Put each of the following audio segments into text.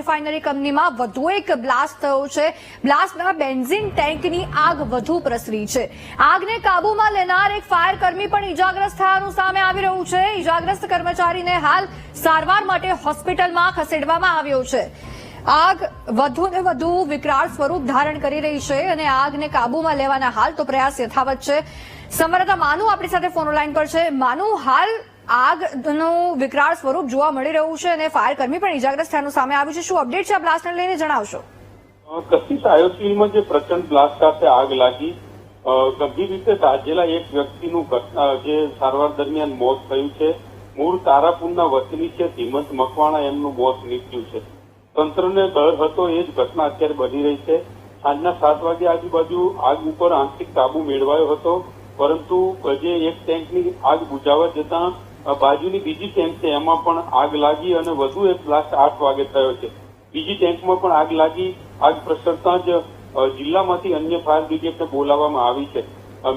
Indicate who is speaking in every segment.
Speaker 1: Refinery કંપનીમાં વધુ એક બ્લાસ્ટ થયો છે. બ્લાસ્ટમાં બેન્ઝીન ટેન્કની આગ વધુ પ્રસરી છે. આગને કાબૂમાં લેનાર એક ફાયર કર્મી પણ ઇજાગ્રસ્ત થયાનું સામે આવી રહ્યું છે. ઇજાગ્રસ્ત કર્મચારીને હાલ સારવાર માટે હોસ્પિટલમાં ખસેડવામાં આવ્યો છે. આગ વધુ ને વધુ વિકરાળ સ્વરૂપ ધારણ કરી રહી છે અને આગને કાબૂમાં લેવાના હાલ તો પ્રયાસ યથાવત છે. સંવાદદાતા માનુ આપણી સાથે ફોન લાઈન પર છે. માનુ, હાલ આગનું વિકરાળ સ્વરૂપ જોવા મળી રહ્યું છે અને ફાયર કર્મી પણ ઇજાગ્રસ્ત થયાનું સામે આવ્યું છે. શું અપડેટ છે આ બ્લાસ્ટને લઈને જણાવશો?
Speaker 2: કશિશ આઈઓસીએલમાં જે પ્રચંડ બ્લાસ્ટ સાથે આગ લાગી, ગંભીર રીતે દાઝેલા એક વ્યક્તિનું જે સારવાર દરમિયાન મોત થયું છે. મૂળ તારાપુરના વતની છે ધીમંત મકવાણા, એમનું મોત નીપજ્યું છે. તંત્રને ડર હતો એ જ ઘટના અત્યારે બની રહી છે. સાંજના 7 વાગે આજુબાજુ આગ ઉપર આંશિક કાબુ મેળવાયો હતો, પરંતુ જે એક ટેન્કની આગ બુઝાવવા જતાં બાજુની બીજી ટેન્ક છે એમાં પણ આગ લાગી અને વધુ એક બ્લાસ્ટ 8 વાગે થયો છે. બીજી ટેન્કમાં પણ આગ લાગી. આગ પ્રસરતા જ જિલ્લામાંથી અન્ય ફાયર બ્રિગેડને બોલાવવામાં આવી છે.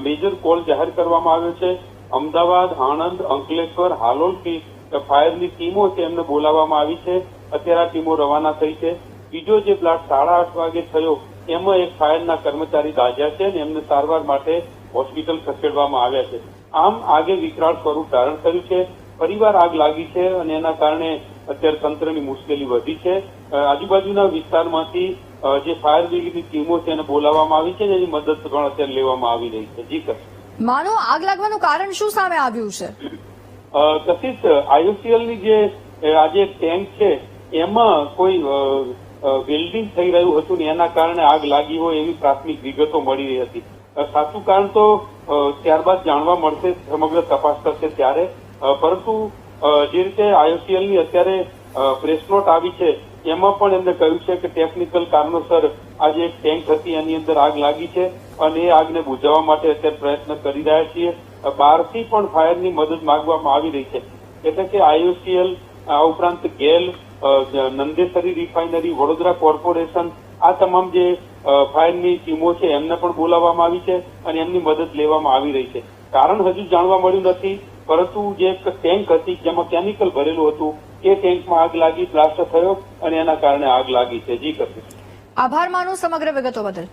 Speaker 2: મેજર કોલ જાહેર કરવામાં આવ્યો છે. અમદાવાદ, આણંદ, અંકલેશ્વર, હાલોલથી ફાયરની ટીમો છે એમને બોલાવવામાં આવી છે. અત્યારે આ ટીમો રવાના થઈ છે. બીજો જે બ્લાસ્ટ 8:30 વાગે થયો એમાં એક ફાયરના કર્મચારી દાઝ્યા છે અને એમને સારવાર માટે હોસ્પિટલ ખસેડવામાં આવ્યા છે. આમ આગે વિકરાળ સ્વરૂપ ધારણ કર્યું છે. ફરીવાર આગ લાગી છે અને એના કારણે અત્યારે તંત્રની મુશ્કેલી વધી છે. આજુબાજુના વિસ્તારમાંથી જે ફાયર બ્રિગેડની ટીમો છે એને બોલાવવામાં આવી છે અને એની મદદ પણ અત્યારે લેવામાં આવી રહી છે. જી કર
Speaker 1: માનો, આગ લાગવાનું કારણ શું સામે આવ્યું છે?
Speaker 2: કશિશ, આઈઓસીએલની જે આજે ટેન્ક છે એમાં કોઈ વેલ્ડિંગ થઈ રહ્યું હતું ને એના કારણે આગ લાગી હોય એવી પ્રાથમિક વિગતો મળી રહી હતી. સાચું કારણ તો ત્યારબાદ જાણવા મળશે, સમગ્ર તપાસ થશે ત્યારે. પરંતુ જે રીતે આઈઓસીએલની અત્યારે પ્રેસ નોટ આવી છે એમાં પણ એમને કહ્યું છે કે ટેકનિકલ કારણોસર આ જે એક ટેન્ક હતી એની અંદર આગ લાગી છે અને એ આગને બુઝાવવા માટે અત્યારે પ્રયત્ન કરી રહ્યા છીએ. બહારથી પણ ફાયરની મદદ માંગવામાં આવી રહી છે. એટલે કે આઈઓસીએલ, આ ઉપરાંત ગેલ, નંદેસરી રિફાઇનરી, વડોદરા કોર્પોરેશન, આ તમામ જે ફાયરની ટીમો છે એમને પણ બોલાવવામાં આવી છે અને એમની મદદ લેવામાં આવી રહી છે. કારણ હજુ જાણવા મળ્યું નથી, પરંતુ જે એક ટેન્ક હતી જેમાં કેમિકલ ભરેલું હતું એ ટેન્કમાં આગ લાગી, બ્લાસ્ટ થયો અને એના કારણે આગ લાગી છે. જી કશિશ.
Speaker 1: આભાર માનું સમગ્ર વિગતો બદલ.